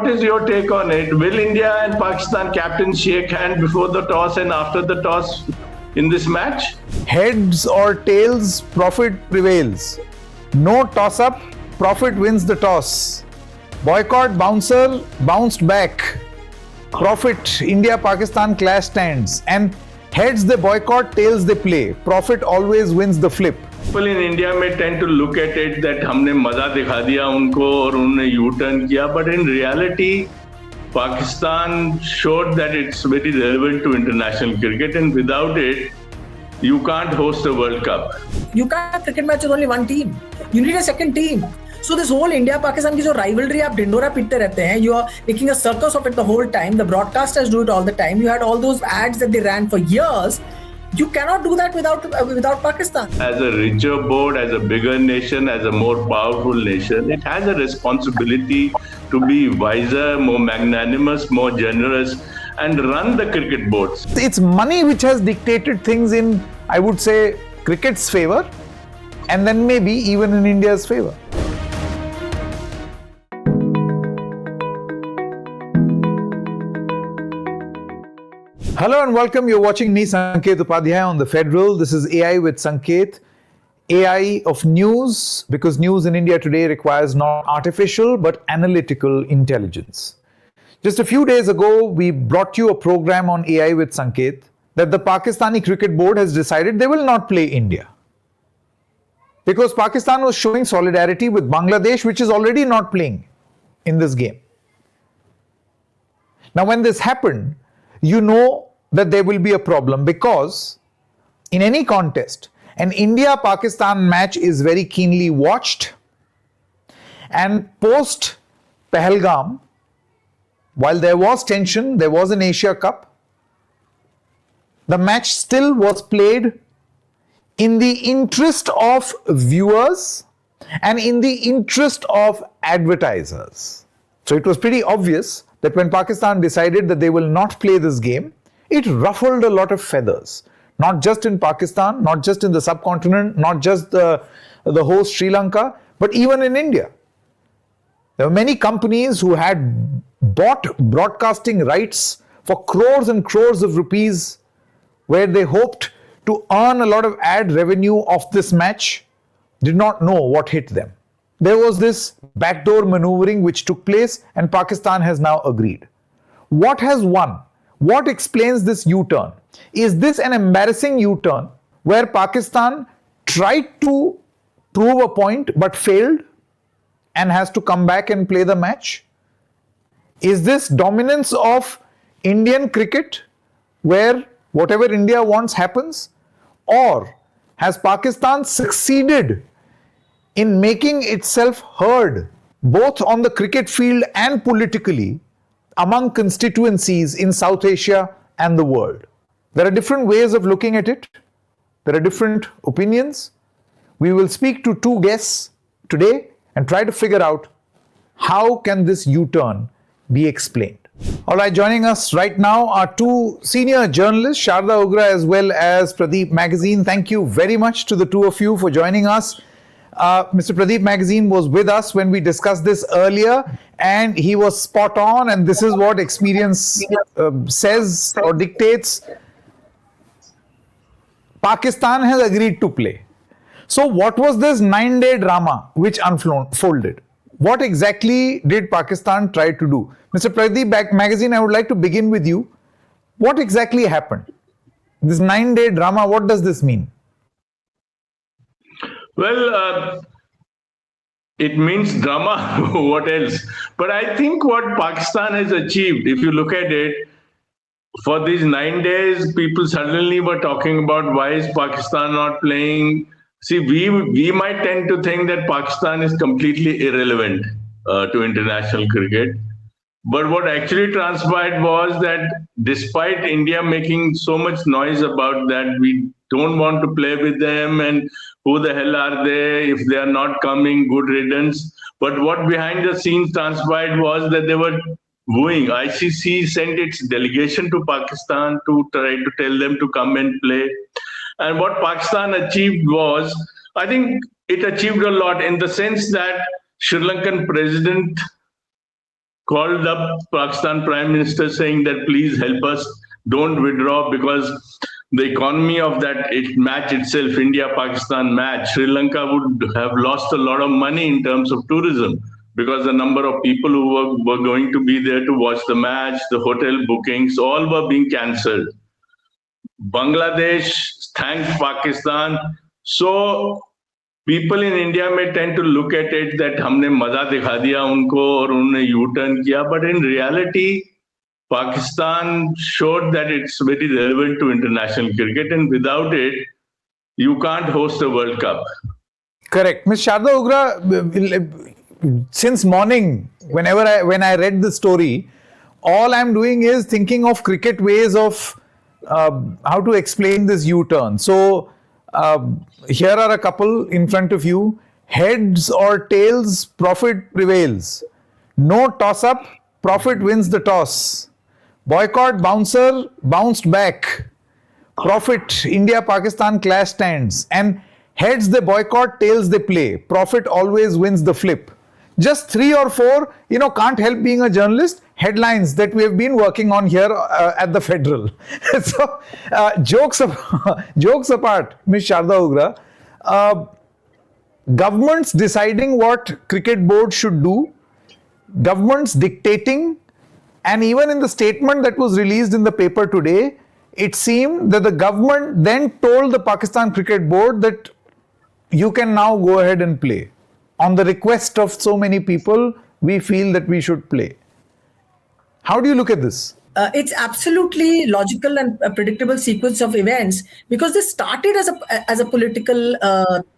what is your take on it? Will India and Pakistan captains shake hands before the toss and after the toss in this match? Heads or tails, profit prevails. No toss-up, profit wins the toss. Boycott, bouncer, bounced back. Profit, India-Pakistan clash stands. And heads they boycott, tails they play. Profit always wins the flip. People in India may tend to look at it that हमने मजा दिखा दिया उनको और उन्होंने U-turn किया, but in reality, Pakistan showed that it's very relevant to international cricket, and without it, you can't host a World Cup. You can't have cricket match with only one team. You need a second team. So this whole India-Pakistan की जो rivalry आप ढिंडोरा पीटते रहते हैं, you are making a circus of it the whole time. The broadcasters do it all the time. You had all those ads that they ran for years. You cannot do that without Pakistan. As a richer board, as a bigger nation, as a more powerful nation, it has a responsibility to be wiser, more magnanimous, more generous, and run the cricket boards. It's money which has dictated things in, I would say, cricket's favor, and then maybe even in India's favor. Hello and welcome. You're watching me, Sanket Upadhyay, on TheFederal. This is AI with Sanket. AI of news, because news in India today requires not artificial but analytical intelligence. Just a few days ago, we brought you a program on AI with Sanket that the Pakistani Cricket Board has decided they will not play India. Because Pakistan was showing solidarity with Bangladesh, which is already not playing in this game. Now, when this happened, you know that there will be a problem, because in any contest, an India-Pakistan match is very keenly watched, and post Pahalgam, while there was tension, there was an Asia Cup, the match still was played in the interest of viewers and in the interest of advertisers. So it was pretty obvious that when Pakistan decided that they will not play this game, it ruffled a lot of feathers. Not just in Pakistan, not just in the subcontinent, not just the host Sri Lanka, but even in India. There were many companies who had bought broadcasting rights for crores and crores of rupees, where they hoped to earn a lot of ad revenue of this match, did not know what hit them. There was this backdoor maneuvering which took place, and Pakistan has now agreed. What has won? What explains this U-turn? Is this an embarrassing U-turn where Pakistan tried to prove a point but failed and has to come back and play the match? Is this dominance of Indian cricket where whatever India wants happens? Or has Pakistan succeeded in making itself heard both on the cricket field and politically among constituencies in South Asia and the world? There are different ways of looking at it. There are different opinions. We will speak to two guests today and try to figure out how can this U-turn be explained. All right, joining us right now are two senior journalists, Sharda Ugra as well as Pradeep Magazine. Thank you very much to the two of you for joining us. Mr. Pradeep Magazine was with us when we discussed this earlier, and he was spot on, and this is what experience says or dictates. Pakistan has agreed to play. So what was this 9-day drama which unfolded? What exactly did Pakistan try to do? Mr. Pradeep Magazine, I would like to begin with you. What exactly happened? This 9-day drama, what does this mean? Well, it means drama. What else? But I think what Pakistan has achieved, if you look at it, for these 9 days, people suddenly were talking about why is Pakistan not playing. See, we might tend to think that Pakistan is completely irrelevant to international cricket. But what actually transpired was that despite India making so much noise about that, we don't want to play with them and who the hell are they, if they are not coming, good riddance. But what behind the scenes transpired was that they were wooing. ICC sent its delegation to Pakistan to try to tell them to come and play. And what Pakistan achieved was, I think it achieved a lot in the sense that Sri Lankan president called up Pakistan Prime Minister saying that please help us, don't withdraw, because the economy of that match itself, India-Pakistan match, Sri Lanka would have lost a lot of money in terms of tourism, because the number of people who were going to be there to watch the match, the hotel bookings, all were being cancelled. Bangladesh thanked Pakistan. So people in India may tend to look at it that हमने मजा दिखा दिया उनको और उन्होंने U-turn किया, but in reality, Pakistan showed that it's very relevant to international cricket, and without it, you can't host a World Cup. Correct. Ms. Sharda Ugra, since morning, when I read the story, all I'm doing is thinking of cricket ways of how to explain this U-turn. So here are a couple in front of you. Heads or tails, profit prevails. No toss-up, profit wins the toss. Boycott, bouncer, bounced back. Profit, India-Pakistan clash stands. And heads they boycott, tails they play. Profit always wins the flip. Just 3 or 4, can't help being a journalist, headlines that we have been working on here at the Federal. So, jokes apart, Ms. Sharda Ugra, governments deciding what cricket board should do, governments dictating, and even in the statement that was released in the paper today, it seemed that the government then told the Pakistan Cricket Board that you can now go ahead and play. On the request of so many people, we feel that we should play. How do you look at this? It's absolutely logical and a predictable sequence of events, because this started as a political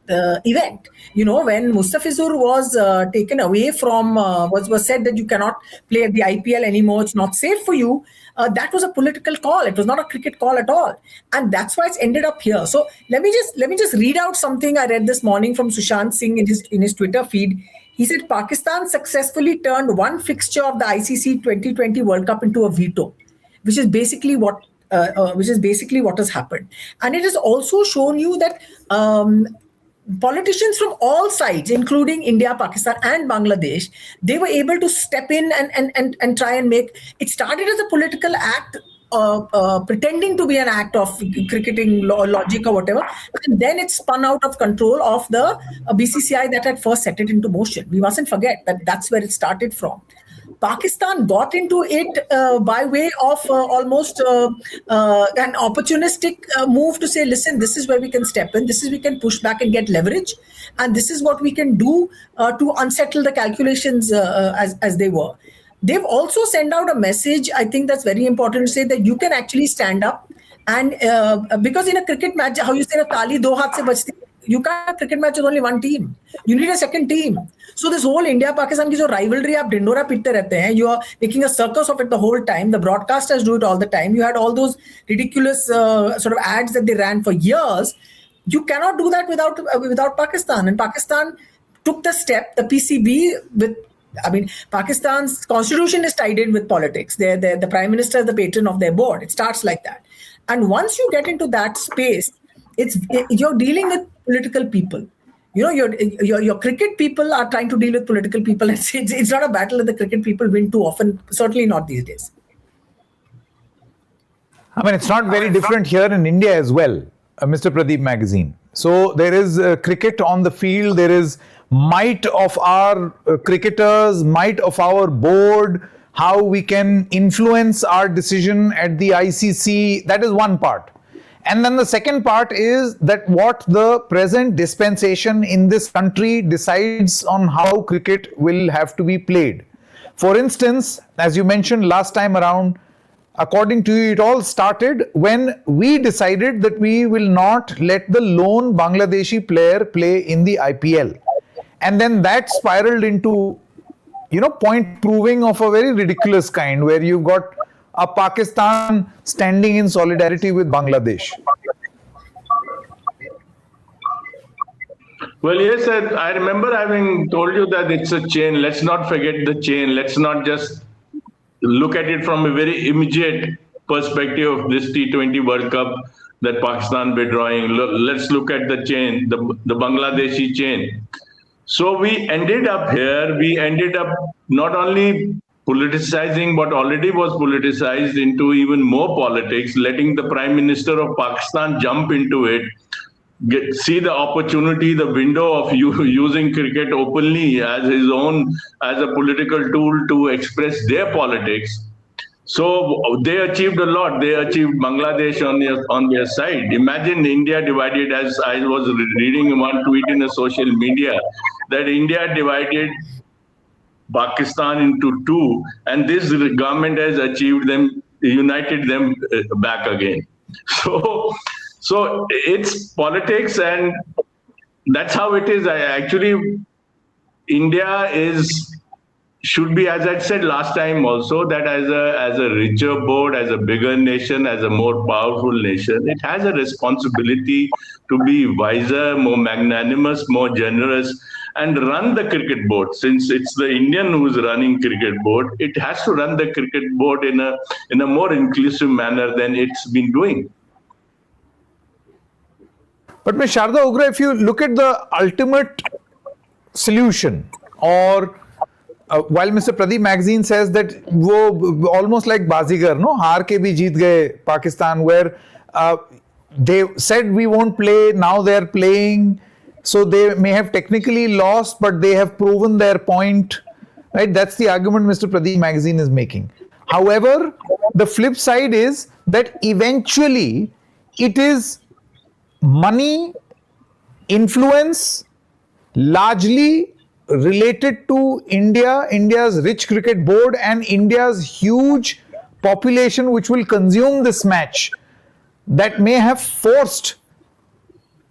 event. When Mustafizur was taken away from, was said that you cannot play at the IPL anymore, it's not safe for you. That was a political call. It was not a cricket call at all, and that's why it's ended up here. So let me just read out something I read this morning from Sushant Singh in his Twitter feed. He said Pakistan successfully turned one fixture of the ICC 2020 World Cup into a veto, which is basically what has happened. And it has also shown you that politicians from all sides, including India, Pakistan, and Bangladesh, they were able to step in and try and make it. Started as a political act, pretending to be an act of cricketing logic or whatever, and then it spun out of control of the BCCI that had first set it into motion. We mustn't forget that that's where it started from. Pakistan got into it by way of almost an opportunistic move to say, listen, this is where we can step in, this is we can push back and get leverage, and this is what we can do to unsettle the calculations as they were. They've also sent out a message, I think that's very important to say, that you can actually stand up and because in a cricket match, how you say, tali do haath se bajti, you can't, cricket match is only one team. You need a second team. So this whole India-Pakistan ki jo rivalry aap dindora pitte rehte hain, you are making a circus of it the whole time. The broadcasters do it all the time. You had all those ridiculous sort of ads that they ran for years. You cannot do that without Pakistan. And Pakistan took the step, the PCB, Pakistan's constitution is tied in with politics. The Prime Minister is the patron of their board. It starts like that. And once you get into that space, you're dealing with political people. Your cricket people are trying to deal with political people. It's not a battle that the cricket people win too often, certainly not these days. It's not very different here in India as well, Mr. Pradeep Magazine. So there is cricket on the field, there is might of our cricketers, might of our board, how we can influence our decision at the ICC. That is one part. And then the second part is that what the present dispensation in this country decides on how cricket will have to be played. For instance, as you mentioned last time around, according to you, it all started when we decided that we will not let the lone Bangladeshi player play in the IPL. And then that spiraled into, point proving of a very ridiculous kind, where you've got a Pakistan standing in solidarity with Bangladesh. Well, yes, I remember having told you that it's a chain. Let's not forget the chain. Let's not just look at it from a very immediate perspective of this T20 World Cup that Pakistan withdrawing. Let's look at the chain, the Bangladeshi chain. So we ended up here. We ended up not only politicizing what already was politicized into even more politics, letting the Prime Minister of Pakistan jump into it, see the opportunity, the window of using cricket openly as his own, as a political tool to express their politics. So they achieved a lot. They achieved Bangladesh on their side. Imagine India divided, as I was reading one tweet in a social media, that India divided Pakistan into two, and this government has achieved them, united them back again. So it's politics, and that's how it is. India should be, as I said last time also, that as a richer board, as a bigger nation, as a more powerful nation, it has a responsibility to be wiser, more magnanimous, more generous, and run the cricket board. Since it's the Indian who's running cricket board, it has to run the cricket board in a more inclusive manner than it's been doing. But Ms. Sharda Ugra, if you look at the ultimate solution, or while Mr. Pradeep Magazine says that wo almost like Bazigar, no, haar ke bhi jeet gaye Pakistan, where they said we won't play, now they're playing, so they may have technically lost, but they have proven their point, right? That's the argument Mr. Pradeep Magazine is making. However, the flip side is that eventually it is money, influence, largely related to India's rich cricket board and India's huge population which will consume this match, that may have forced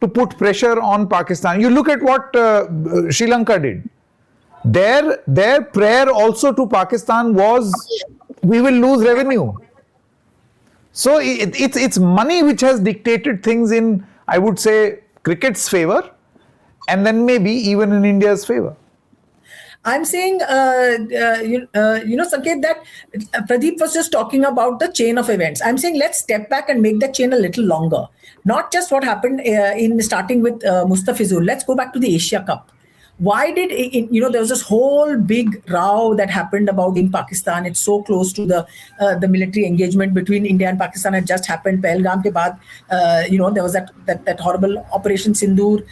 to put pressure on Pakistan. You look at what Sri Lanka did. Their prayer also to Pakistan was, we will lose revenue. So it's money which has dictated things in, I would say, cricket's favor, and then maybe even in India's favor. I'm saying, Sanket, that Pradeep was just talking about the chain of events. I'm saying let's step back and make that chain a little longer. Not just what happened in starting with Mustafizur. Let's go back to the Asia Cup. Why did there was this whole big row that happened about in Pakistan? It's so close to the military engagement between India and Pakistan had just happened. Pahalgam ke baad, there was that horrible Operation Sindoor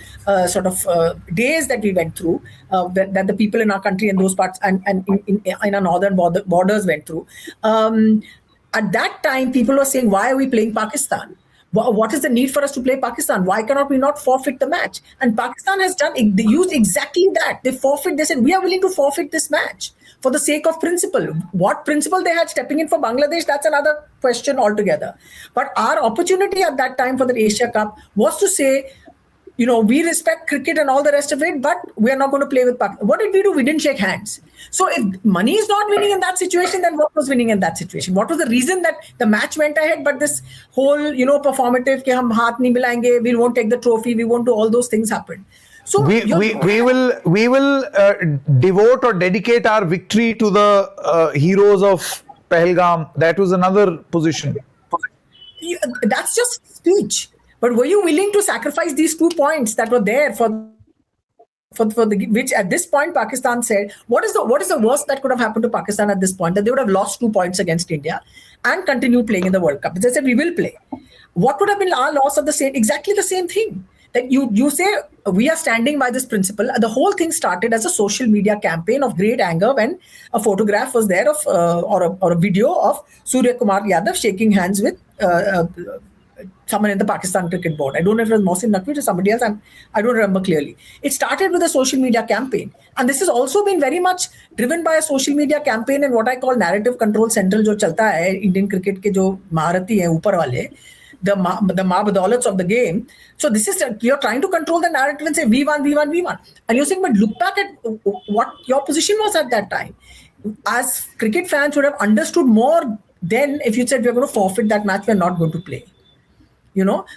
sort of days that we went through, that the people in our country in those parts and in our northern borders went through. At that time, people were saying, why are we playing Pakistan? What is the need for us to play Pakistan? Why cannot we not forfeit the match? And Pakistan has they used exactly that. They said, we are willing to forfeit this match for the sake of principle. What principle they had stepping in for Bangladesh, that's another question altogether. But our opportunity at that time for the Asia Cup was to say, we respect cricket and all the rest of it, but we are not going to play with Pakistan. What did we do? We didn't shake hands. So if money is not winning in that situation, then what was winning in that situation? What was the reason that the match went ahead, but this whole, performative, ke hum haath nahi milayenge, we won't take the trophy, we won't do all those things happen. So we will devote or dedicate our victory to the heroes of Pahalgam. That was another position. That's just speech. But were you willing to sacrifice these 2 points that were there for which at this point Pakistan said, what is the worst that could have happened to Pakistan at this point? That they would have lost 2 points against India and continued playing in the World Cup. They said, we will play. What would have been our loss of exactly the same thing? That you say, we are standing by this principle. The whole thing started as a social media campaign of great anger when a photograph was there of or a video of Surya Kumar Yadav shaking hands with someone in the Pakistan cricket board. I don't know if it was Mohsin Naqvi or somebody else. I don't remember clearly. It started with a social media campaign. And this has also been very much driven by a social media campaign and what I call narrative control central jo chalta hai, Indian cricket ke jo maharati hai, upar wale, the mabadolats of the game. So this is, you're trying to control the narrative and say, we won. And you're saying, but look back at what your position was at that time. As cricket fans would have understood more then if you said, we're going to forfeit that match, we're not going to play.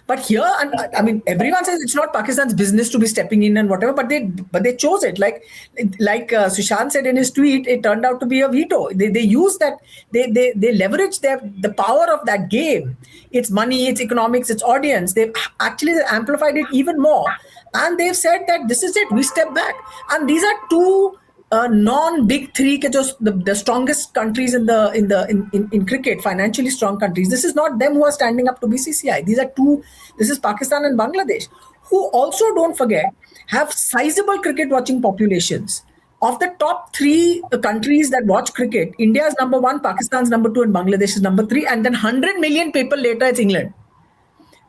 But here, I mean, everyone says it's not Pakistan's business to be stepping in and whatever, but they chose it. Like Sushant said in his tweet, it turned out to be a veto. They use that, they leverage the power of that game. It's money, it's economics, it's audience. They've actually amplified it even more. And they've said that this is it, we step back. And these are two non-big three के जो the strongest countries in cricket, financially strong countries. This is not them who are standing up to BCCI. These are two. This is Pakistan and Bangladesh, who also, don't forget, have sizable cricket watching populations. Of the top three countries that watch cricket, India is number one, Pakistan's number two, and Bangladesh is number three. And then 100 million people later, it's England.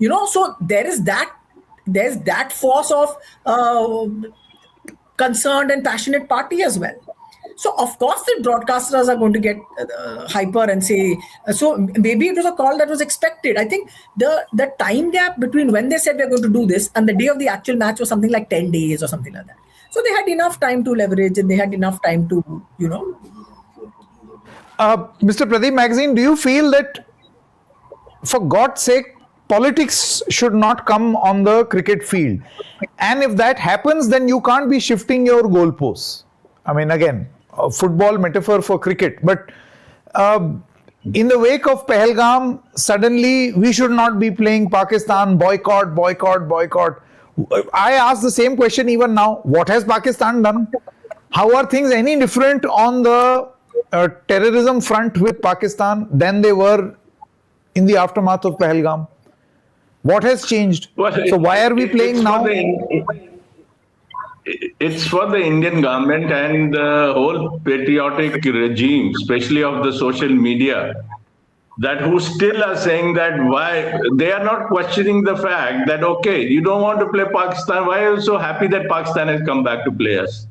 So there's that force of concerned and passionate party as well. So of course the broadcasters are going to get hyper and say, so maybe it was a call that was expected. I think the time gap between when they said we're going to do this and the day of the actual match was something like 10 days or something like that. So they had enough time to leverage and they had enough time to, Mr. Pradeep Magazine, do you feel that, for God's sake, politics should not come on the cricket field? And if that happens, then you can't be shifting your goalposts. I mean, again, a football metaphor for cricket. But in the wake of Pahalgam, suddenly we should not be playing Pakistan, boycott, boycott, boycott. I ask the same question even now. What has Pakistan done? How are things any different on the terrorism front with Pakistan than they were in the aftermath of Pahalgam? What has changed? So why are we playing now? It's for the Indian government and the whole patriotic regime, especially of the social media, that who still are saying that why they are not questioning the fact that, okay, you don't want to play Pakistan. Why are you so happy that Pakistan has come back to play us?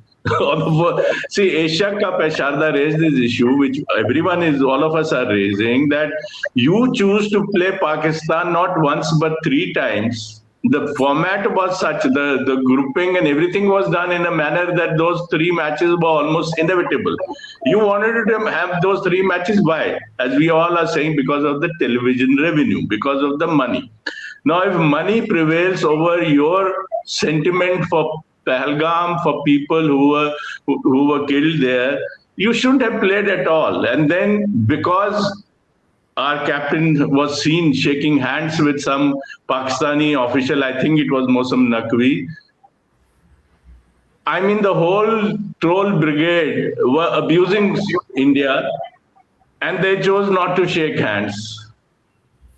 See, Asia Cup, as Sharda raised this issue, which all of us are raising, that you choose to play Pakistan not once but 3 times. The format was such, the grouping and everything was done in a manner that those 3 matches were almost inevitable. You wanted to have those 3 matches. Why? As we all are saying, because of the television revenue, because of the money. Now, if money prevails over your sentiment for Pahalgam, for people who were killed there, you shouldn't have played at all. And then because our captain was seen shaking hands with some Pakistani official, I think it was Mosam Naqvi, I mean, the whole troll brigade were abusing India and they chose not to shake hands.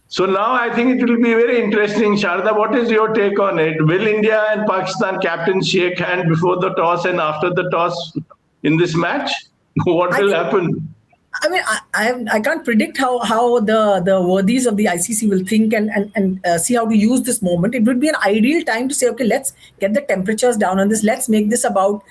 So now I think it will be very interesting. Sharda, what is your take on it? Will India and Pakistan captains shake hands before the toss and after the toss in this match? What will happen? I mean, I can't predict how the worthies of the ICC will think and see how to use this moment. It would be an ideal time to say, okay, let's get the temperatures down on this. Let's make this about,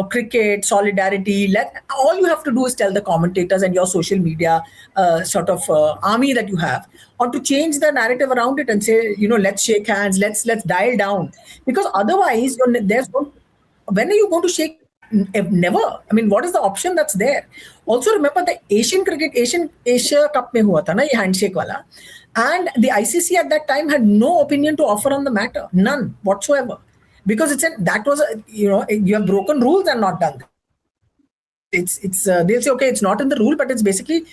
cricket, solidarity. All you have to do is tell the commentators and your social media army that you have, or to change the narrative around it and say, let's shake hands, let's dial down. Because otherwise, when are you going to shake? Never. I mean, what is the option that's there? Also, remember the Asia Cup mein hua tha na, ye handshake wala, and the ICC at that time had no opinion to offer on the matter, none whatsoever, because you have broken rules and not done that. They'll say, okay, it's not in the rule, but it's basically,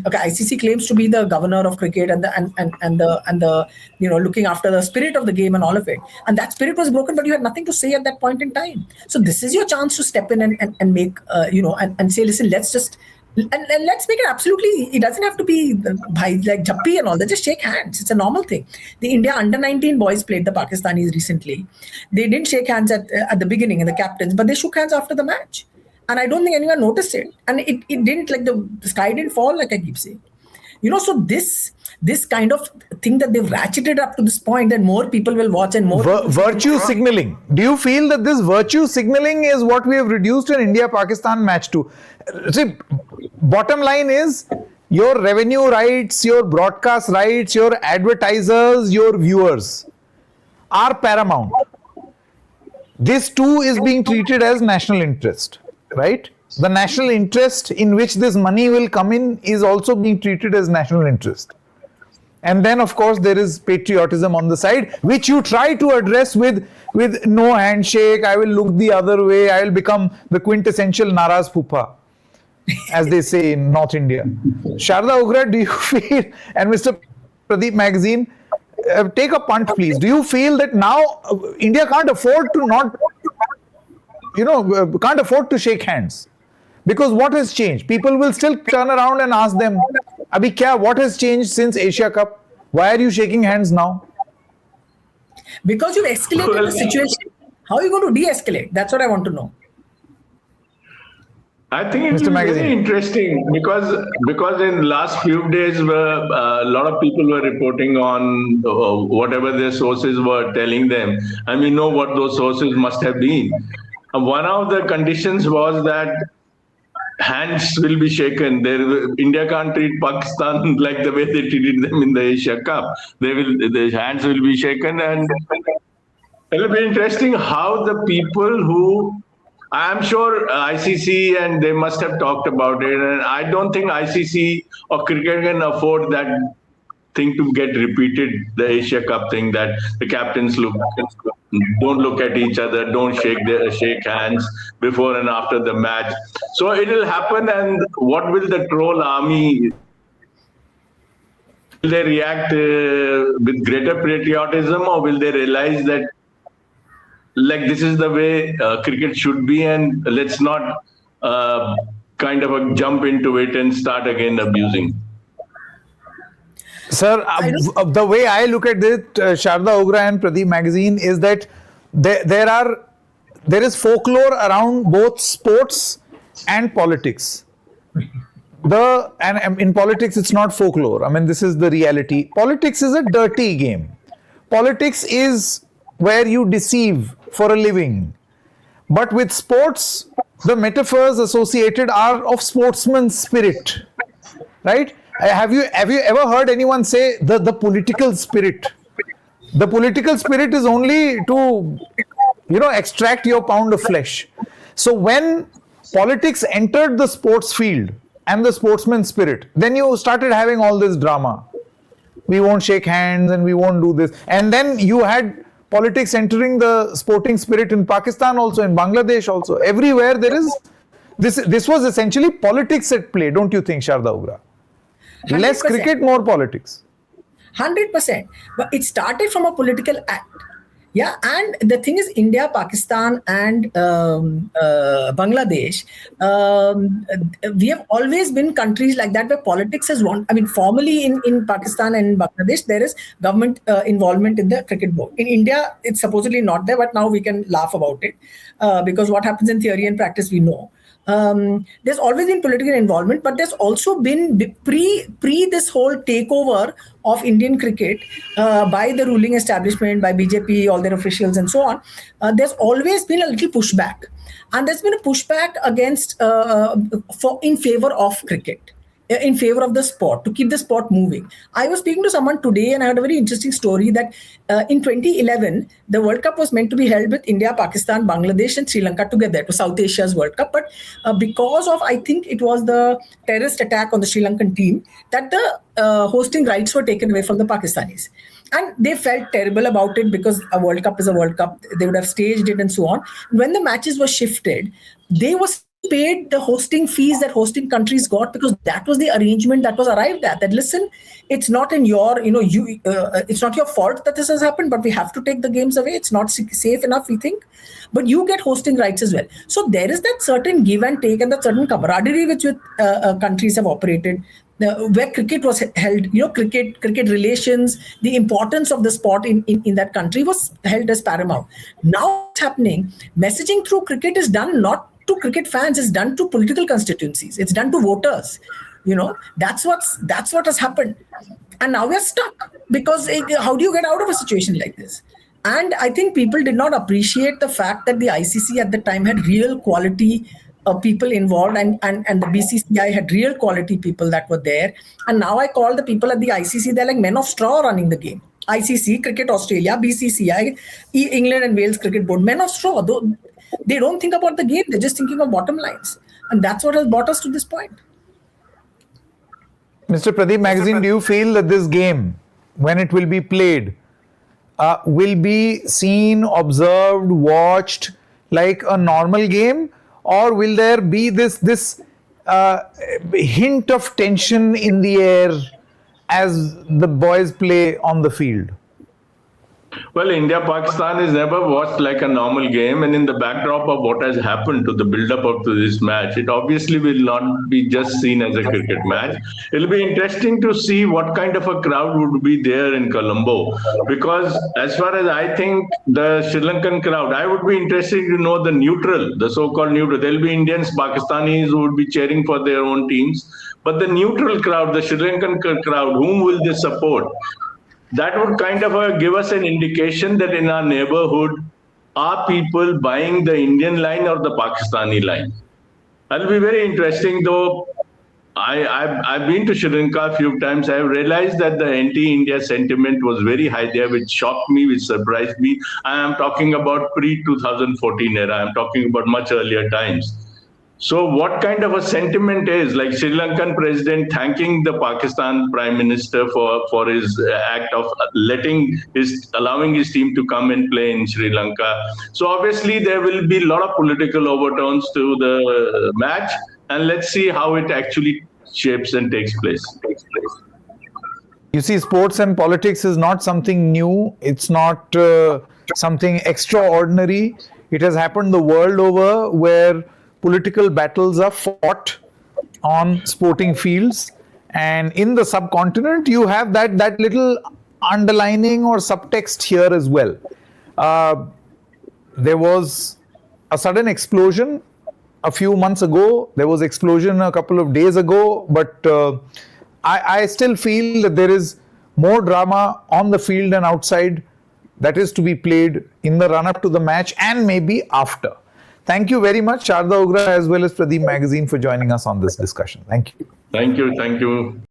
okay, ICC claims to be the governor of cricket and the looking after the spirit of the game and all of it, and that spirit was broken, but you had nothing to say at that point in time. So this is your chance to step in and make and say, listen, let's just and let's make it absolutely, it doesn't have to be like Jappi and all that, just shake hands. It's a normal thing. The India under-19 boys played the Pakistanis recently. They didn't shake hands at the beginning, and the captains, but they shook hands after the match. And I don't think anyone noticed it. And it didn't, like the sky didn't fall, like I keep saying. So this kind of thing that they've ratcheted up to this point, that more people will watch and more... Virtue signaling. Do you feel that this virtue signaling is what we have reduced an India-Pakistan match to? See, bottom line is, your revenue rights, your broadcast rights, your advertisers, your viewers are paramount. This too is being treated as national interest. Right? The national interest in which this money will come in is also being treated as national interest. And then, of course, there is patriotism on the side, which you try to address with no handshake, I will look the other way, I will become the quintessential Naraz Pupa, as they say in North India. Sharda Ugra, do you feel, and Mr. Pradeep Magazine, take a punt, please. Do you feel that now India can't afford to shake hands? Because what has changed? People will still turn around and ask them, Abhi kya, what has changed since Asia Cup? Why are you shaking hands now? Because you've escalated the situation. How are you going to de-escalate? That's what I want to know. I think it Mr. will be Magazine. very interesting because in last few days a lot of people were reporting on whatever their sources were telling them, and we know what those sources must have been. One of the conditions was that hands will be shaken. India can't treat Pakistan like the way they treated them in the Asia Cup. The hands will be shaken, and it will be interesting how the people who, I'm sure ICC and they must have talked about it, and I don't think ICC or cricket can afford that thing to get repeated, the Asia Cup thing, that the captains don't look at each other, don't shake hands before and after the match. So it will happen, and what will the troll army, will they react with greater patriotism, or will they realize that like this is the way cricket should be, and let's not kind of jump into it and start again abusing? Sir, the way I look at it, Sharda Ugra and Pradeep Magazine, is that there is folklore around both sports and politics. And in politics, it's not folklore. I mean, this is the reality. Politics is a dirty game. Politics is where you deceive for a living. But with sports, the metaphors associated are of sportsman's spirit, right? Have you ever heard anyone say the political spirit? The political spirit is only to, extract your pound of flesh. So when politics entered the sports field and the sportsman spirit, then you started having all this drama. We won't shake hands and we won't do this. And then you had politics entering the sporting spirit in Pakistan also, in Bangladesh also. Everywhere there is, this was essentially politics at play, don't you think, Sharda Ugra? 100%. Less cricket, more politics. 100%. But it started from a political act. Yeah, and the thing is, India, Pakistan, and Bangladesh, we have always been countries like that where politics has won. I mean, formally in Pakistan and Bangladesh, there is government involvement in the cricket board. In India, it's supposedly not there, but now we can laugh about it because what happens in theory and practice, we know. There's always been political involvement, but there's also been pre this whole takeover of Indian cricket by the ruling establishment, by BJP, all their officials and so on. There's always been a little pushback, and there's been a pushback against in favor of cricket, in favor of the sport, to keep the sport moving. I was speaking to someone today and I heard a very interesting story that in 2011, the World Cup was meant to be held with India, Pakistan, Bangladesh and Sri Lanka together to South Asia's World Cup. But because of, I think it was the terrorist attack on the Sri Lankan team, that the hosting rights were taken away from the Pakistanis. And they felt terrible about it because a World Cup is a World Cup. They would have staged it and so on. When the matches were shifted, they were paid the hosting fees that hosting countries got, because that was the arrangement that was arrived at. That listen, it's not in your, it's not your fault that this has happened, but we have to take the games away. It's not safe enough, we think, but you get hosting rights as well. So there is that certain give and take and that certain camaraderie which countries have operated. Where cricket was held, cricket relations, the importance of the sport in that country was held as paramount. Now what's happening, messaging through cricket is done not to cricket fans, it's done to political constituencies, it's done to voters. That's what has happened. And now we're stuck because how do you get out of a situation like this? And I think people did not appreciate the fact that the ICC at the time had real quality people involved, and the BCCI had real quality people that were there. And now I call the people at the ICC, they're like men of straw running the game. ICC, Cricket Australia, BCCI, England and Wales Cricket Board, men of straw. They don't think about the game, they're just thinking of bottom lines. And that's what has brought us to this point. Mr. Pradeep Magazine, do you feel that this game, when it will be played, will be seen, observed, watched like a normal game? Or will there be this hint of tension in the air as the boys play on the field? Well, India-Pakistan is never watched like a normal game, and in the backdrop of what has happened to the build-up up to this match, it obviously will not be just seen as a cricket match. It'll be interesting to see what kind of a crowd would be there in Colombo, because as far as I think, the Sri Lankan crowd, I would be interested to know the neutral, the so-called neutral. There'll be Indians, Pakistanis who would be cheering for their own teams, but the neutral crowd, the Sri Lankan crowd, whom will they support? That would kind of give us an indication that in our neighborhood, are people buying the Indian line or the Pakistani line? That'll be very interesting, though. I've been to Sri Lanka a few times. I've realized that the anti-India sentiment was very high there, which shocked me, which surprised me. I am talking about pre-2014 era. I'm talking about much earlier times. So what kind of a sentiment is like Sri Lankan president thanking the Pakistan prime minister for his act of allowing his team to come and play in Sri Lanka. So obviously there will be a lot of political overtones to the match, and let's see how it actually shapes and takes place. You see, sports and politics is not something new. It's not something extraordinary. It has happened the world over, where political battles are fought on sporting fields, and in the subcontinent you have that little underlining or subtext here as well. There was a sudden explosion a few months ago. There was explosion a couple of days ago, but I still feel that there is more drama on the field and outside that is to be played in the run-up to the match and maybe after. Thank you very much, Sharda Ugra, as well as Pradeep Magazine, for joining us on this discussion. Thank you. Thank you. Thank you.